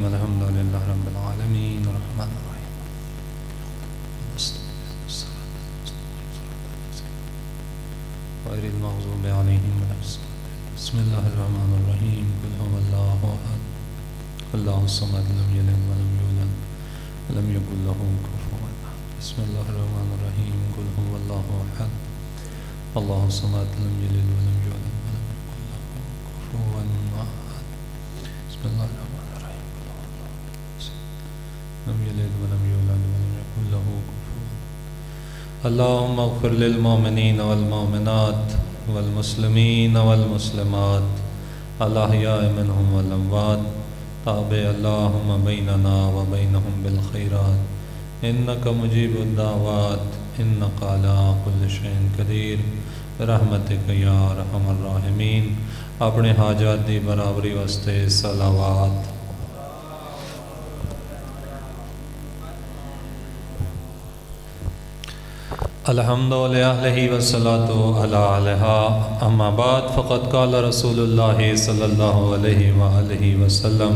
الحمد للہ رب العالمین الرحمن الرحیم غیر المغضوب علیہم ولا الضالین بسم اللہ الرحمن الرحیم قل هو اللہ احد اللہ الصمد لم یلد ولم یولد ولم یکن له کفوا احد بسم اللہ الرحمن الرحیم قل هو اللہ احد اللہ الصمد لم یلد ولم یولد ولم یکن له کفوا احد بسم اللہ الرحمن لم يلد ولم يولد ولم يكن له كفوا اللهم اغفر للمؤمنين والمؤمنات والمسلمين والمسلمات الأحياء منهم والأموات تابع اللهم بيننا وبينهم بالخيرات إنك مجيب الدعوات إنك على كل شيء قدير برحمتك يا أرحم الراحمين اپنے حاجات دی برابری واسطے صلوات الحمد للہ والصلاة علی علیہا اما بعد فقد قال رسول اللہ صلی اللہ علیہ وآلہ وسلم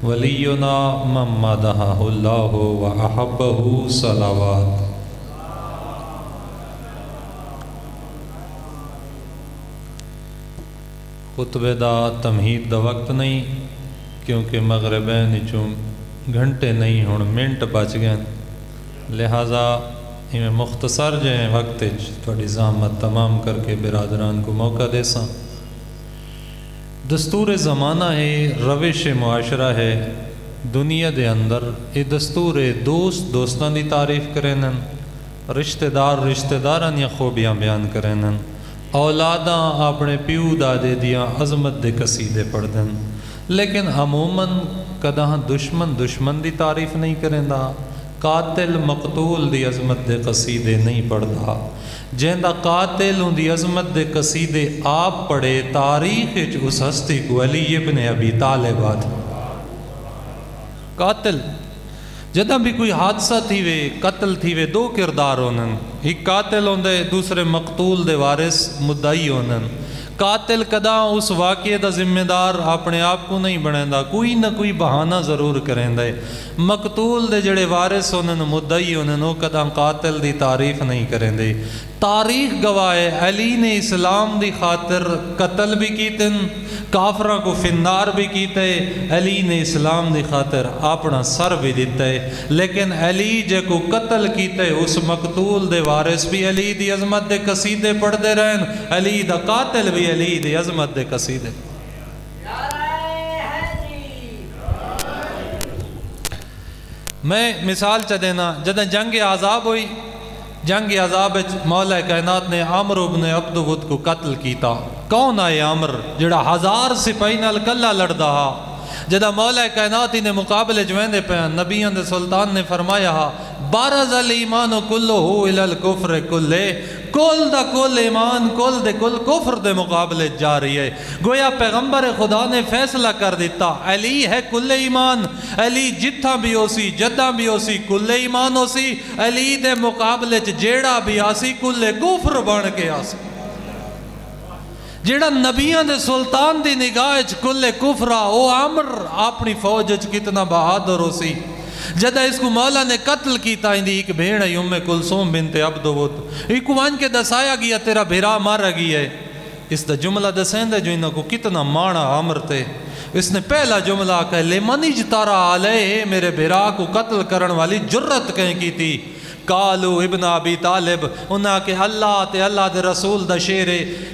ولینا من مدحہ اللہ وأحبہ صلوات خطبے دا تمہید دا وقت نہیں کیونکہ مغربین چوں گھنٹے نہیں ہون منٹ بچ گئے لہذا میں مختصر جائیں وقت تھوڑی زحمت تمام کر کے برادران کو موقع دے ساں دستور زمانہ ہے روش معاشرہ ہے دنیا دے اندر یہ دستور دوست دوستان دی تعریف کرنن رشتہ دار رشتہ داران یا خوبیاں بیان کرنن اولاداں اپنے پیو دادے دیاں عظمت دے قصیدے پڑھ دن لیکن عموماً کداں دشمن دی تعریف نہیں کرندا قاتل مقتول دی عظمت دے قصیدے نہیں پڑھدا جہندہ قاتل ان دی عظمت دے قصیدے آپ پڑھے تاریخ اس ہستی کو علی ابن ابی طالب آدھ قاتل جدہ بھی کوئی حادثہ تھی وے قتل تھی وے دو کردار ہونن ایک قاتل ہوندے دوسرے مقتول دے وارث مدعی ہونن قاتل کدا اس واقعے دا ذمہ دار اپنے آپ کو نہیں بنیندا کوئی نہ کوئی بہانہ ضرور کریندا ہے مقتول دے جڑے وارث ہونن مدعی ہونن وہ کدا قاتل دی تعریف نہیں کریندے تاریخ گواہ ہے علی نے اسلام دی خاطر قتل بھی کیتن کافراں کو فنار بھی کیتے علی نے اسلام دی خاطر اپنا سر بھی دیتا ہے لیکن علی جے کو قتل کیتے اس مقتول دے وارث بھی علی دی عظمت دے قصیدے پڑھ دے رہن علی دا قاتل بھی علی دی عظمت دے قصیدے میں مثال چا دینا جدہ جنگ عذاب ہوئی جنگ عذاب مولا کائنات نے عمر ابن عبد ود کو قتل کیتا کون آئے عمر جڑا 1000 سپاہی نال کلا لڑدا ہا جدہ مولا کائنات نے مقابلے جویندے پہ نبیان دے سلطان نے فرمایا ہا بارز الایمان کلو الی الکفر کلے کل دا کل ایمان کل دے کل کفر دے مقابلے جاری ہے گویا پیغمبر خدا نے فیصلہ کر دیتا علی ہے کل ایمان علی جتھا بھی ہو سی جدہ بھی ہو سی کل ایمان ہو سی علی دے مقابلے جیڑا بھی آسی کل کفر بن کے آسی جیڑا نبیان دے سلطان دی نگاہ کل کفرہ او عمر اپنی فوج کتنا بہادر ہو سی جدہ اس کو مولا نے قتل کیتا اندھی ایک بھیڑ ہے ام کلثوم بنت عبد ود ایک وان کے دسایا گیا تیرا بھیرا مارا گیا ہے اس دا جملہ دسیندے جو انہوں کو کتنا مانا عمر تے اس نے پہلا جملہ کہا لمن اجترا علیہ میرے بھیرا کو قتل کرن والی جرت کہیں کی تھی کالو ابن ابی طالب انہاں کہ اللہ تے اللہ دے رسول دا شیر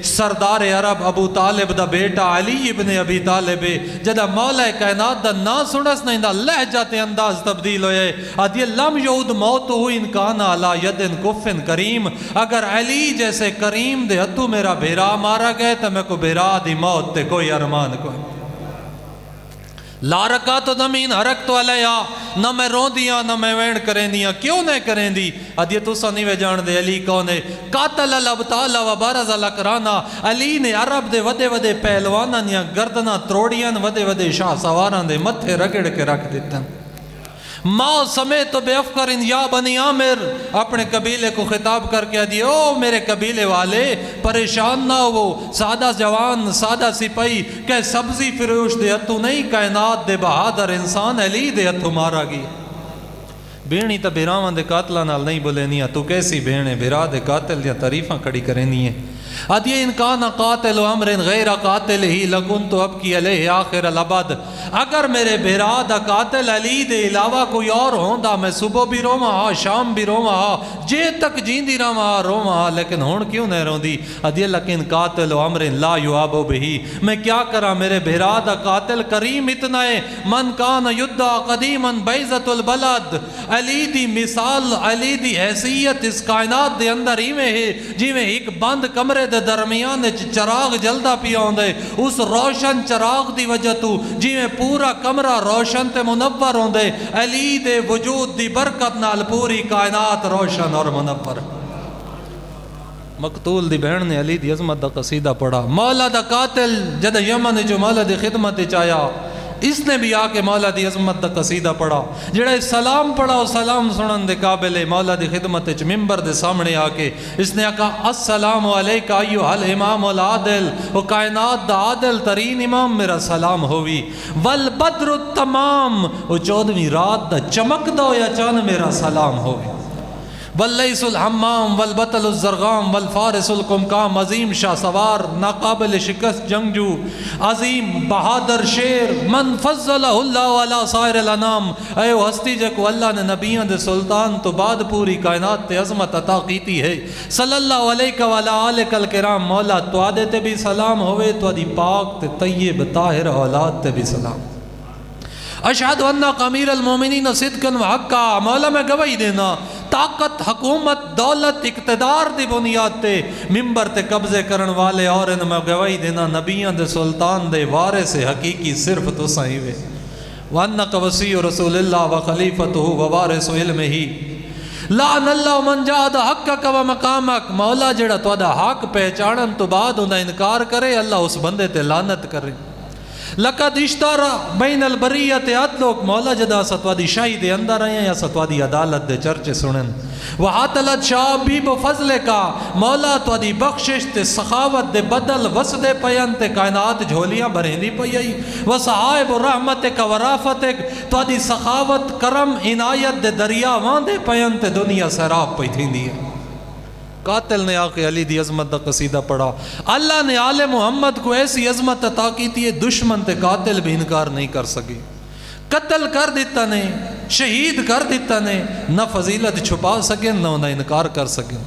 سردار عرب ابو طالب دا بیٹا علی ابن ابی طالب جدہ مولا کائنات دا نا سنس نہیں دا لہجہ تے انداز تبدیل ہوئے ادھی لم یعود موت ہو انکان علی ید کفن کریم اگر علی جیسے کریم دے ہتھو میرا بھیرا مارا گئے تو میں کو بھیرا دی موت تے کوئی ارمان کوئی لا رکا تو زمین حرک تو علیہ نہ میں رون دیا نہ میں وین کریں دیا کیوں نہیں کریں دی ادھے تو سا نہیں جان دے علی کون ہے قاتل الابطال و بارز الاقرانا علی نے عرب دے ودے ودے پہلواناں یا گردنا تروڑیاں ودے ودے شاہ سواران دے متھے رگڑ کے رکھ دیتے ماں سمیت بے افکر یا بنی عامر، اپنے قبیلے کو خطاب کر کے دی، او میرے قبیلے والے پریشان نہ ہو، سادہ جوان سادہ سپاہی کہ سبزی فروش دے ہتھوں نہیں، کائنات دے بہادر انسان علی دے ہتھوں مارا گیا۔ بھیڑی تا بھراواں دے قاتلاں نال نہیں بولینی، تو کیسی بھیڑے بھرا دے قاتل دیاں تعریفاں کھڑی کرینی ہے۔ ادی ان کان قاتل امر غیر قاتل ہی لکنت ابکی علیہ آخر الابد، اگر میرے بھرا دا قاتل علی دے علاوہ کوئی اور ہوندا میں صبح بھی رواں ہاں، شام بھی رواں ہاں، جے تک جیندی رواں رواں ہاں، لیکن ہن کیوں نہیں روندی؟ ادی لیکن قاتل امر لا یعاب بہی، میں کیا کراں؟ میرے بھرا دا قاتل کریم اتنا ہے، من کان یدعا قدیما بیضۃ البلد، علی دی مثال، علی دی حیثیت اس کائنات دے اندر ایویں ہے جویں ایک بند کمرے دے درمیان چراغ جلدا پیا ہوندے، اس روشن چراغ دی وجہ تو جویں پورا کمرہ روشن تے منور ہوندے، علی دے وجود دی برکت نال پوری کائنات روشن اور منور۔ مقتول دی بہن نے علی دی عظمت دا قصیدہ پڑھا۔ مولا دا قاتل جد یمن جو مولا دی خدمت چایا، اس نے بھی آ کے مولا دی عظمت دا قصیدہ پڑھا، جڑا سلام پڑھا وہ سلام سنن دے قابل ہے۔ مولا دی خدمت وچ ممبر دے سامنے آ کے اس نے کہا السلام علیکہ ایھا الامام العادل، وہ کائنات دا عادل ترین امام میرا سلام ہوئی، والبدر التمام، وہ 14ویں رات دا چمکدا ہویا چاند میرا سلام ہوئی، واللیث الحمام والبطل الزرغام والفارس القمقام، عظیم شاہ سوار ناقابل شکست جنگجو، عظیم بہادر شیر، من فضلہ اللہ علی سائر الانام، اے وہ ہستی جے کو اللہ نے نبیوں دے سلطان تو بعد پوری کائنات تے عظمت عطا کیتی ہے، صلی اللہ علیہ وعلی آلہ الکرام۔ مولا تو آدے تے بھی سلام ہوئے، تو آدھی پاک تے طیب طاہر اولاد تے بھی سلام۔ اشہد انک امیر المومنین صدقا وحقا، مولا میں گواہی دینا طاقت، حکومت، دولت، اقتدار دی بنیاد تے ممبر تے قبضے کرن والے، اور ان میں گواہی دینا نبیوں دے سلطان دے وارث حقیقی صرف تساں ہی وے، وانک وصی رسول اللہ وخلیفتہ ووارث علمہ، لعن اللہ من جاہد حقک و مقامک، مولا جڑا تہاڈا حق پہچانن تو بعد انہاں انکار کرے، اللہ اس بندے تے لعنت کرے۔ لقد اشترى بین البریت عدلک، مولا جدا ستوادی شاہی دے اندر آئیں یا ستوادی عدالت دے چرچے سنن، وحاتلت شعبی بفضل کا، مولا توادی بخشش تے سخاوت دے بدل وسدے پیان تے کائنات جھولیاں بھریندی پئی، وصحائب رحمتک ورافتک، توادی سخاوت کرم عنایت دے دریا واندے پیان تے دنیا سیراب پئی تھیندی ہے۔ قاتل نے آ کے علی دی عظمت دا قصیدہ پڑھا۔ اللہ نے آل محمد کو ایسی عظمت عطا کی تھی، دشمن تے قاتل بھی انکار نہیں کر سکے، قتل کر دیتا نے، شہید کر دیتا نے، نہ فضیلت چھپا سکے نہ انہیں انکار کر سکے۔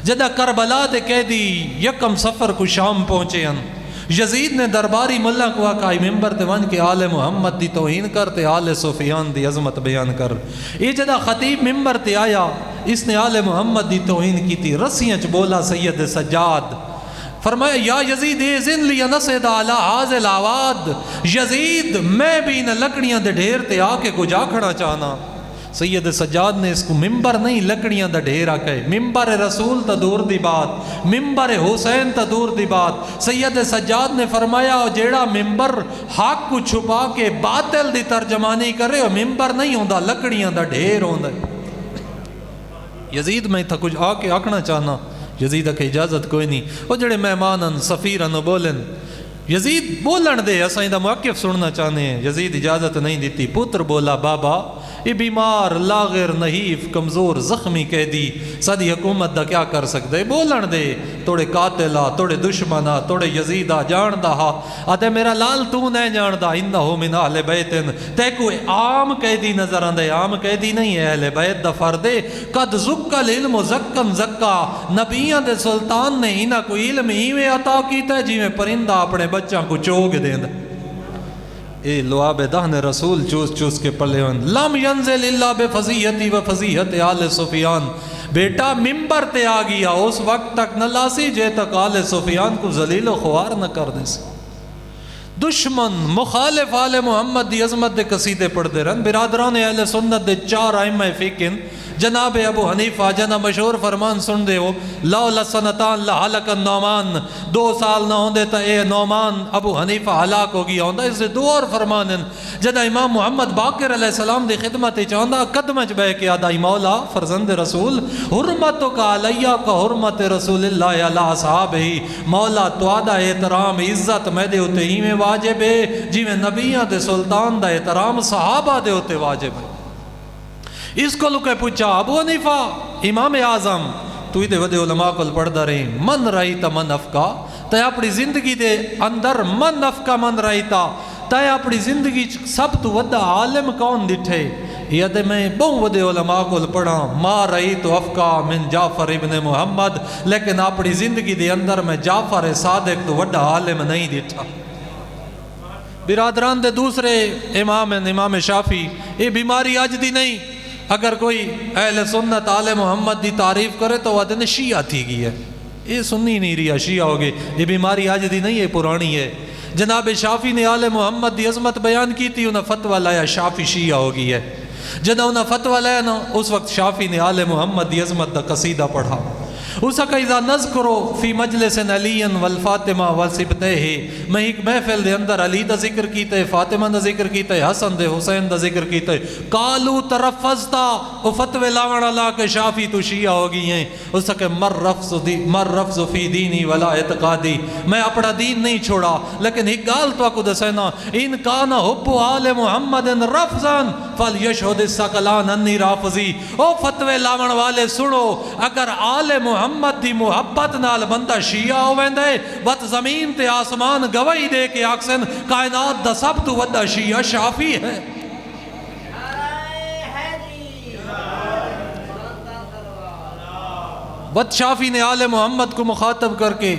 جدہ کربلا دے قیدی یکم سفر کو شام پہنچے ہیں، یزید نے درباری ملہ کو آکائی ممبر تے ون کے آل محمد دی توہین کر تے آل سفیان دی عظمت بیان کر۔ یہ جدہ خطیب ممبر تے آیا، اس نے آل محمد دی توہین کی تھی، رسیاں چ بولا سید سجاد، فرمایا یا یزید اذن لی نصد علی حاضل آواد، یزید میں بھی ان لکڑیاں دے ڈھیر تے آ کے گجا کھڑا چاہنا۔ سید سجاد نے اس کو ممبر نہیں لکڑیاں دا ڈھیر آکے، ممبر رسول تا دور دی بات، ممبر حسین تا دور دی بات۔ سید سجاد نے فرمایا جیڑا ممبر حق کو چھپا کے باطل دی ترجمانی کرے، ممبر نہیں ہوندا، لکڑیاں دا ڈھیر ہوندا۔ یزید میں تھا کچھ آ کے آکھنا چاہنا، یزید کے اجازت کوئی نہیں، وہ جڑے مہمانن سفیرن بولن، یزید بولن دے، اساں دا موقف سننا چاہنے ہیں، یزید اجازت نہیں دیتی۔ پتر بولا بابا یہ بیمار لاغر نحیف کمزور زخمی قیدی سادی حکومت دا کیا کر سکتے، بولن دے، توڑے قاتلہ توڑے دشمنہ توڑے یزیدہ جاندہ ہا، آتے میرا لال تو نہیں جاندہ، انہو من اہل بیتن، تے کوئی عام قیدی نظر آندے، عام قیدی نہیں ہے، اہل بیت دا فردے، قد زکا العلم زکن زکا، نبیان دے سلطان نے انہا کوئی علم ہیویں عطا کیتا ہے جی میں پرندہ اپنے بچوں کو چوگ دیں دا، اے لعاب دہن رسول چوس چوس کے پلے ہون، لم ینزل اللہ بفضیحتی و فضیحت آل سفیان، بیٹا ممبر تے آ گیا، اس وقت تک نہ لاسی جے تک آل سفیان کو ذلیل و خوار نہ کر دے سی۔ دشمن مخالف آل محمد دی عظمت دے قصیدے پڑھ دے رہن، برادران اہل سنت دے 4 ائمہ فقہ جناب ابو حنیفہ جنا مشہور فرمان سن دے ہو، لولا سنتان لہلک النعمان، 2 سال نہ ہوندے تا اے نعمان ابو حنیفہ ہلاک ہو گیا ہوندا۔ اس دے 2 اور فرمان ہیں، جدا امام محمد باقر علیہ السلام دی خدمت چاہندا قدم چ بہ کے آدائی مولا فرزند رسول حرمتک علیہ کا حرمت رسول اللہ علی اصحابہ، مولا تو آدھا احترام عزت میں دے ہوتے ہی میں واجب ہے جی میں نبیاں دے سلطان دا احترام صحابہ دے ہوتے واجب ہے۔ اس کو لکے پوچھا ابو حنیفہ امام اعظم تو دے ودے علماء کو پڑھدا رہی من رائیتا من افقا، تے اپنی زندگی دے اندر من افقا من رائیتا، تے اپنی زندگی سب تو ودا عالم کون ڈٹھے؟ یہ دے میں بہت ودے علماء کو پڑھا ما رائیت افقا من جعفر ابن محمد، لیکن اپنی زندگی دے اندر میں جعفر صادق تو ودا عالم نہیں ڈٹھا۔ برادران دے دوسرے امام ہیں امام شافعی، یہ بیماری آج دی نہیں، اگر کوئی اہل سنت آل محمد دی تعریف کرے تو وہ دن شیعہ تھی گئی ہے، یہ سنی نہیں رہا شیعہ ہوگے، یہ بیماری آج دی نہیں ہے پرانی ہے۔ جناب شافعی نے آل محمد دی عظمت بیان کی تھی، انہیں فتوہ لایا شافعی شیعہ ہوگی ہے، جنہاں انہیں فتوہ لایا نا اس وقت شافعی نے آل محمد دی عظمت دا قصیدہ پڑھا، اسا کا اذا نذکرو فی مجلس علی والفاطمہ والسبتہ، میں ایک محفل دے اندر علی دا ذکر کیتا ہے، فاطمہ دا ذکر کیتا ہے، حسن دے حسین دا ذکر کیتا ہے، قالو ترفزتا، وہ فتوے لاوڑ اللہ کے شافی تو شیعہ ہو گئی ہیں، اسا کہ مر رفض فی دینی ولا اعتقادی، میں اپنا دین نہیں چھوڑا، لیکن ایک گال تو کو دسینا ان کان حب آل محمد رفضا فلیشہد الثقلان انی رافضی۔ او فتوے لاوڑ والے سنو، اگر آل محمد دی محبت نال بندہ شیعہ ہو ویندے وقت زمین تے آسمان گواہی دے کے آکسن کائنات دا سب تو وڈا شیعہ شافعی ہے۔ وقت شافعی نے آل محمد کو مخاطب کر کے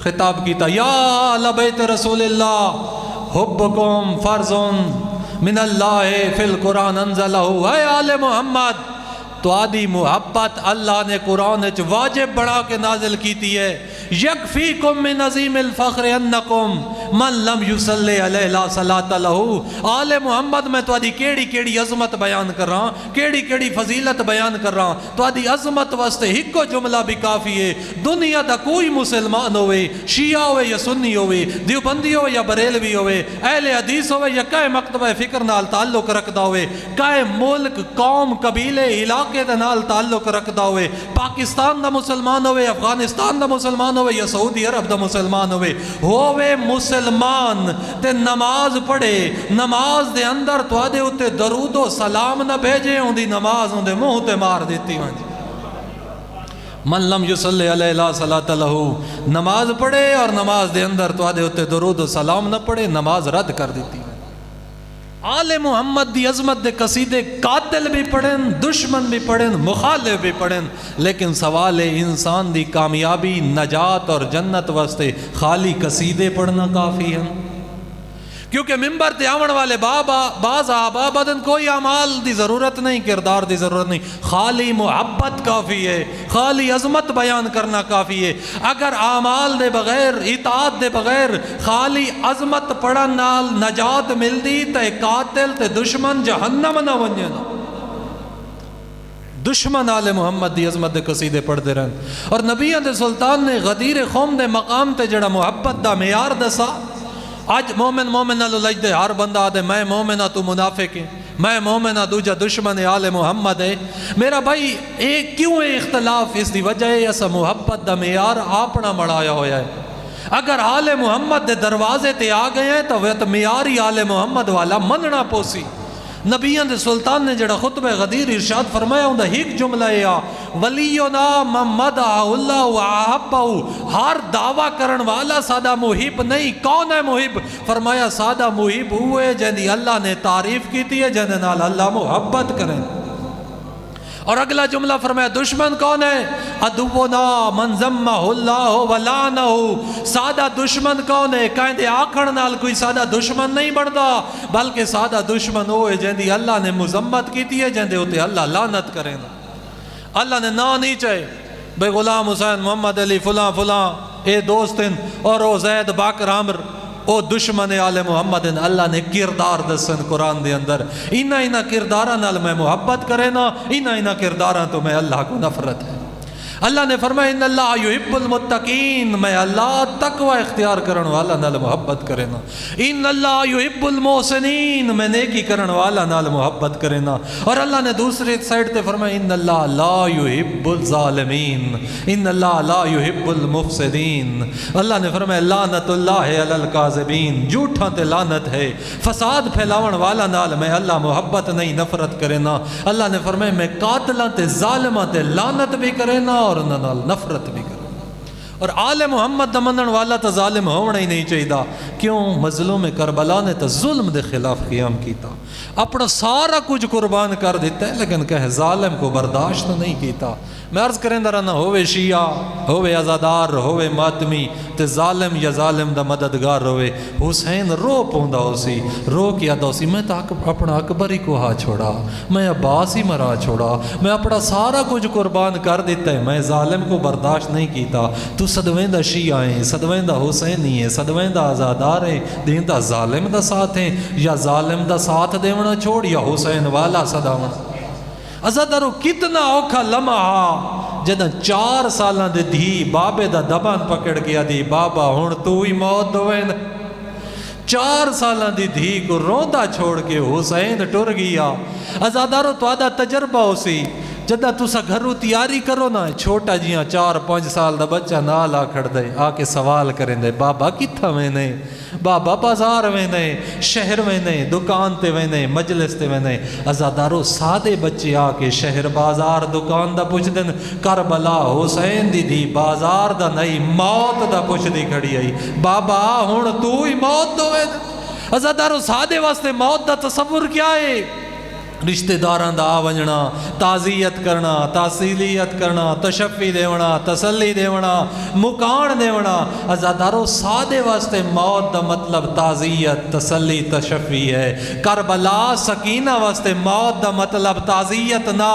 خطاب کیتا، یا اہل بیت رسول اللہ حبکم فرض من اللہ فی القرآن انزلہ، اے آل محمد تو آدھی محبت اللہ نے قرآن واجب بڑھا کے نازل کیتی ہے، یکفیکم من عظیم الفخر انکم من لم یصلی علیہ لا صلاۃ لہ۔ آل محمد میں تو آدھی کیڑی عظمت بیان کر رہا، کیڑی فضیلت بیان کر رہا، تو آدھی عظمت واسطے ایک کو جملہ بھی کافی ہے، دنیا دا کوئی مسلمان ہوئے شیعہ ہوئے یا سنی ہوئے، دیوبندی ہوئے یا بریلوی ہوئے، اہل حدیث ہوئے یا کئے مکتبہ فکر نال تعلق رکھدا ہوئے، کئے ملک قوم قبیلے علاقے دے نال تعلق رکھدا ہوئے، پاکستان دا مسلمان ہوئے، افغانستان دا مسلمان ہوئے یا سعودی عرب دا مسلمان ہوئے مسلمان تے نماز پڑھے، نماز دے اندر تو آدھے ہوتے درود و سلام نہ بھیجے، ہوں دی نماز ہوں دے منہ تے مار دیتی ہوں جی۔ من لم یصلی علیہ لا صلاۃ لہ، نماز پڑھے اور نماز دے اندر تو آدھے ہوتے درود و سلام نہ پڑھے، نماز رد کر دیتی ہیں۔ آل محمد دی عظمت دے قصیدے قاتل بھی پڑھیں، دشمن بھی پڑھیں، مخالف بھی پڑھیں، لیکن سوال انسان دی کامیابی نجات اور جنت واسطے خالی قصیدے پڑھنا کافی ہے؟ کیونکہ ممبر تے آون والے بعض آبا بدن کوئی اعمال دی ضرورت نہیں، کردار دی ضرورت نہیں، خالی محبت کافی ہے، خالی عظمت بیان کرنا کافی ہے۔ اگر اعمال دے بغیر اطاعت دے بغیر خالی عظمت پڑھن نال نجات ملدی تے قاتل تے دشمن جہنم نہ ونجے نا۔ دشمن آل محمد دی عظمت دے قصیدے پڑھتے رہن، اور نبیوں دے سلطان نے غدیر قوم دے مقام تے جڑا محبت دا معیار دسا، آج مومن نالو لجدے ہر بندہ آدھے میں مومنہ تو منافق ہے، میں مومنہ دوجہ دشمن آل محمد ہے۔ میرا بھائی ایک کیوں ہے اختلاف؟ اس دی وجہ ہے ایسا محبت دا معیار اپنا مڑایا ہویا ہے۔ اگر آل محمد دے دروازے تے آ گئے ہیں تو وہ معیاری آل محمد والا مننا پوسی۔ نبیان دے سلطان نے جڑا خطبہ غدیر ارشاد فرمایا ہوں دا ایک جملہ ہے، ولینا ممدہ اللہ وعحبہ، ہر دعویٰ کرن والا سادہ محب نہیں۔ کون ہے محب؟ فرمایا سادہ محب ہوئے جنہی اللہ نے تعریف کی ہے، جنہی نال اللہ محبت کریں۔ اور اگلا جملہ فرمایا دشمن کون ہے؟ عدونا من ذمہ اللہ ولعنہ، سادہ دشمن کون ہے؟ کہیں دے آکھن نال کوئی سادہ دشمن نہیں بڑھتا، بلکہ سادہ دشمن ہوئے جہندی اللہ نے مذمت کی ہے، جہندے ہوتے اللہ لعنت کریں۔ اللہ نے نا نہیں چاہے بے غلام حسین محمد علی فلاں اے دوست ہیں، اور او زید باقر عامر او دشمن آل محمد اللہ نے کردار دسن قرآن دے اندر، انہاں کرداراں نال میں محبت کرے نا، انہاں کرداراں تو میں اللہ کو نفرت ہے۔ اللہ نے فرمایا ان اللہ یحب المتقین، میں اللہ تقوی اختیار کرن والا نال محبت کرے نا۔ ان اللہ یحب المحسنین، میں نیکی کرن والا نال محبت کرے نا۔ اور اللہ نے دوسری سائڈ تے فرمایا ان اللہ لا یحب الظالمین، ان اللہ لا یحب المفسدین۔ اللہ نے فرمایا لعنت اللہ علی الکاذبین، جھوٹاں تے لعنت ہے، فساد پھیلاون والا نال میں اللہ محبت نہیں نفرت کرے نا۔ اللہ نے فرمایا میں قاتلاں تے ظالماں تے لعنت بھی کرے نا اور انہاں نال نفرت بھی کرے۔ اور آل محمد دا منن والا تا ظالم ہونا ہی نہیں چاہیے، کیوں؟ مظلوم کربلا نے تا ظلم دے خلاف قیام کیتا، اپنا سارا کچھ قربان کر دیتا ہے، لیکن کہ ظالم کو برداشت نہیں کیتا۔ میں عرض کریں در نہ ہوئے شیعہ، ہوئے ازادار، ہوئے ماتمی تے ظالم یا ظالم دا مددگار ہوئے، حسین رو پوندا ہو سی، رو کیا دا سی میں تا اپنا اکبر ہی کو ہا چھوڑا، میں عباس ہی مرا چھوڑا، میں اپنا سارا کچھ قربان کر دیتا ہے، میں ظالم کو برداشت نہیں کیتا۔ تو صدویندہ شیعہ ہیں، صدویندہ حسینی ہیں، صدویندہ ازادار ہیں، دیندہ ظالم دا ساتھ ہیں، یا ظالم دا ساتھ دیونا چھوڑ یا حسین والا صداونا۔ ازادارو کتنا اوکھا لمحہ جدہ 4 سالاں دے دھی بابے دا دبان پکڑ گیا دی بابا ہون تو ہی موت دوین۔ 4 سالاں دی دھی کو روندہ چھوڑ کے حسین ٹر گیا۔ ازادارو تو آدھا تجربہ ہو سی، جدہ تسا گھرو تیاری کرو نا، چھوٹا جیاں 4-5 سال دا بچہ نال آ کھڑ دے، آ کے سوال کریں دے بابا کتھا وینے، بابا بازار وینے، شہر وینے، دکان تے وینے، مجلس تے وینے۔ ازادارو سادے بچے آ کے شہر بازار دکان دا پوچھ دن، کربلا حسین دی دی بازار دا نہیں موت دا پوچھ دی کھڑی آئی، بابا ہون تو ہی موت دو ہے۔ ازادارو سادے واسطے موت دا تصور کیا ہے؟ رشتہ داران دا آونجنا، تعزیت کرنا، تحصیلیت کرنا، تشفی دیونا، تسلی دیونا، مکان دیونا۔ ازادارو سادے واسطے موت دا مطلب تعزیت، تسلی، تشفی ہے۔ کربلا سکینہ واسطے موت دا مطلب تعزیت نہ،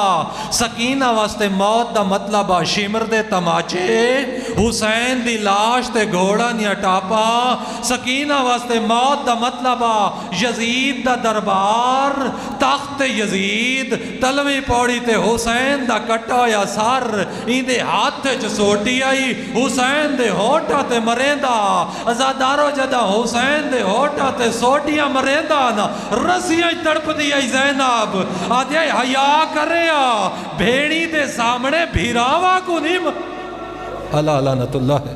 سکینہ واسطے موت دا مطلب شمر دے تماچے، حسین دی لاش تے گھوڑا نیا ٹاپا۔ سکینہ واسطے موت دا مطلب یزید دا دربار، تخت یزید، تلوی پوڑی تے حسین دا کٹا یا سر، این دے ہاتھ چ سوٹی آئی، حسین دے ہوٹا تے مریندا۔ ازادارو جدہ حسین دے ہوٹا تے سوٹیاں مریندا نا، رسیاں تڑپ دی آئی زینب، آدھے حیا کریا، بھیڑی دے سامنے بھیراوا کو نیم۔ اللہ لعنت اللہ ہے۔